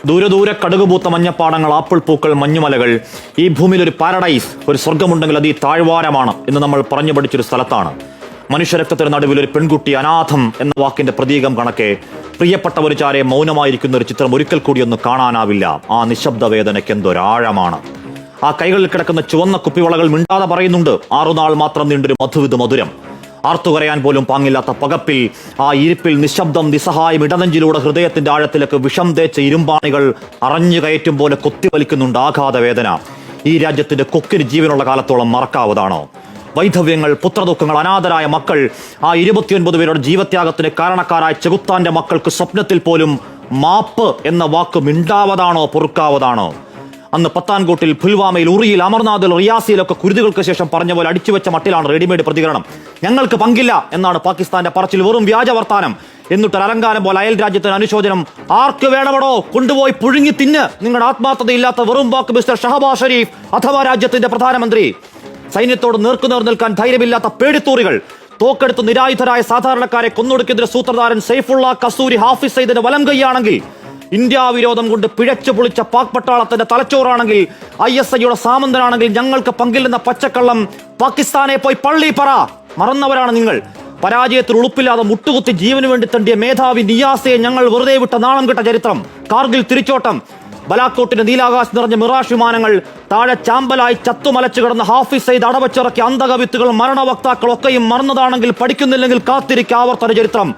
ദൂരെ ദൂരെ കടുകുപൂത്ത മഞ്ഞപ്പാടങ്ങൾ, ആപ്പിൾ പൂക്കൾ, മഞ്ഞുമലകൾ. ഈ ഭൂമിയിൽ ഒരു പാരഡൈസ്, ഒരു സ്വർഗമുണ്ടെങ്കിൽ അത് ഈ താഴ്വാരമാണ് എന്ന് നമ്മൾ പറഞ്ഞു പഠിച്ചൊരു സ്ഥലത്താണ്. മനുഷ്യരക്തത്തിന് നടുവിൽ ഒരു പെൺകുട്ടി അനാഥം എന്ന വാക്കിന്റെ പ്രതീകം കണക്കെ പ്രിയപ്പെട്ടവർ ചാരെ മൗനമായിരിക്കുന്ന ഒരു ചിത്രം ഒരിക്കൽ കൂടി ഒന്ന് കാണാനാവില്ല. ആ നിശബ്ദ വേദനയ്ക്ക് എന്തൊരാഴമാണ്. ആ കൈകളിൽ കിടക്കുന്ന ചുവന്ന കുപ്പിവളകൾ മിണ്ടാതെ പറയുന്നുണ്ട്, 6 നാൾ മാത്രം നീണ്ടൊരു മധുവിധ മധുരം. ആർത്തുകരയാൻ പോലും പാങ്ങില്ലാത്ത പകപ്പിൽ, ആ ഇരിപ്പിൽ നിശബ്ദം നിസ്സഹായം ഇടനെഞ്ചിലൂടെ ഹൃദയത്തിന്റെ ആഴത്തിലേക്ക് വിഷം തേച്ച ഇരുമ്പാണികൾ അറിഞ്ഞു കയറ്റും പോലെ കൊത്തിവലിക്കുന്നുണ്ട് ആഘാത വേദന. ഈ രാജ്യത്തിന്റെ കൊക്കിന് ജീവനുള്ള കാലത്തോളം മറക്കാവതാണോ? വൈധവ്യങ്ങൾ, പുത്രദുഃഖങ്ങൾ, അനാഥരായ മക്കൾ, ആ 29 പേരുടെ ജീവത്യാഗത്തിന് കാരണക്കാരായ ചെകുത്താന്റെ മക്കൾക്ക് സ്വപ്നത്തിൽ പോലും മാപ്പ് എന്ന വാക്ക് മിണ്ടാവതാണോ, പൊറുക്കാവതാണോ? അന്ന് പത്താൻകോട്ടിൽ, പുൽവാമയിൽ, ഉറിയിൽ, അമർനാഥിൽ, റിയാസിയിലൊക്കെ കുരുതുകൾക്ക് ശേഷം പറഞ്ഞ പോലെ അടിച്ചുവെച്ച മട്ടിലാണ് റെഡിമെയ്ഡ് പ്രതികരണം. ഞങ്ങൾക്ക് പങ്കില്ല എന്നാണ് പാകിസ്ഥാന്റെ പറച്ചിൽ. വെറും വ്യാജ വർത്താനം. എന്നിട്ടൊരു അലങ്കാരം പോലെ അയൽ രാജ്യത്തിന് അനുശോചനം. ആർക്ക് വേണമടോ കൊണ്ടുപോയി പുഴുങ്ങി തിന്ന്. നിങ്ങളുടെ ആത്മാർത്ഥതയില്ലാത്ത വെറും വാക്ക് മിസ്റ്റർ ഷഹബാസ് ഷരീഫ് അഥവാ രാജ്യത്തിന്റെ പ്രധാനമന്ത്രി. സൈന്യത്തോട് നേർക്കുനേർ നിൽക്കാൻ ധൈര്യമില്ലാത്ത പേടിത്തൂറികൾ, തോക്കെടുത്ത് നിരായുധരായ സാധാരണക്കാരെ കൊന്നൊടുക്കെതിരെ സൂത്രധാരൻ സൈഫുള്ള കസൂരി ഹാഫിസ് സയ്യിദിന്റെ വലം കൈയാണെങ്കിൽ, ഇന്ത്യ വിരോധം കൊണ്ട് പിഴച്ചു പൊളിച്ച പാക് പട്ടാളത്തിന്റെ തലച്ചോറാണെങ്കിൽ, ISIയുടെ സാമന്തനാണെങ്കിൽ ഞങ്ങൾക്ക് പങ്കില്ലെന്ന പച്ചക്കള്ളം പാകിസ്ഥാനെ പോയി പള്ളി പറ. മറന്നവരാണ് നിങ്ങൾ. പരാജയത്തിൽ ഉളുപ്പില്ലാതെ മുട്ടുകുത്തി ജീവന് വേണ്ടി തണ്ടിയ മേധാവി നിയാസയെ ഞങ്ങൾ വെറുതെ വിട്ട നാണം കെട്ട ചരിത്രം. കാർഗിൽ തിരിച്ചോട്ടം, ബലാക്കോട്ടിന്റെ നീലാകാശ് നിറഞ്ഞ മിറാഷ് വിമാനങ്ങൾ, താഴെ ചാമ്പലായി ചത്തുമലച്ചു കിടന്ന ഹാഫിസ് സയ്യിദ് അടവച്ചിറക്കിയ അന്ധകവിത്തുകൾ, മരണവക്താക്കൾ ഒക്കെയും മറന്നതാണെങ്കിൽ പഠിക്കുന്നില്ലെങ്കിൽ കാത്തിരിക്കുക ആവർത്തന ചരിത്രം.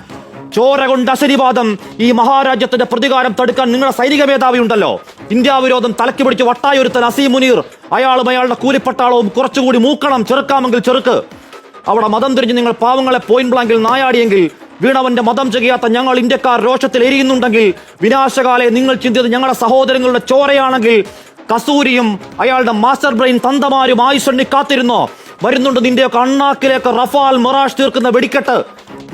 ചോര കൊണ്ട് അശനിവാദം. ഈ മഹാരാജ്യത്തിന്റെ പ്രതികാരം തടുക്കാൻ നിങ്ങളുടെ സൈനിക മേധാവി ഉണ്ടല്ലോ. ഇന്ത്യ വിരോധം തലക്കി പിടിച്ച് വട്ടായൊരുത്തൻ അസീം മുനീർ, അയാളും അയാളുടെ കൂലിപ്പട്ടാളവും കുറച്ചുകൂടി മൂക്കണം. ചെറുക്കാമെങ്കിൽ ചെറുക്ക്. അവിടെ മതം തിരിഞ്ഞ് നിങ്ങൾ പാവങ്ങളെ പോയിന്റ് ബ്ലാങ്കിൽ നായാടിയെങ്കിൽ, വീണവന്റെ മതം ചെയ്യാത്ത ഞങ്ങൾ ഇന്ത്യക്കാർ രോഷത്തിൽ എരിയുന്നുണ്ടെങ്കിൽ, വിനാശകാലെ നിങ്ങൾ ചിന്തിയത് ഞങ്ങളുടെ സഹോദരങ്ങളുടെ ചോരയാണെങ്കിൽ, കസൂരിയും അയാളുടെ മാസ്റ്റർ ബ്രെയിൻ തന്തമാരും ആയുഷണ്ണി കാത്തിരുന്നോ? വരുന്നുണ്ട് നിന്റെയൊക്കെ അണ്ണാക്കിലേക്ക് റഫാൽ, മിറാഷ് തീർക്കുന്ന വെടിക്കെട്ട്.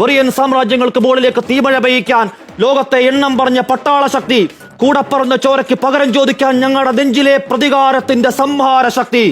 വെറിയൻ സാമ്രാജ്യങ്ങൾക്ക് മുകളിലേക്ക് തീമഴ പെയ്യിക്കാൻ ലോകത്തെ എണ്ണം പറഞ്ഞ പട്ടാള ശക്തി, കൂടെ പറന്ന ചോരയ്ക്ക് പകരം ചോദിക്കാൻ ഞങ്ങളുടെ നെഞ്ചിലെ പ്രതികാരത്തിന്റെ സംഹാര ശക്തി.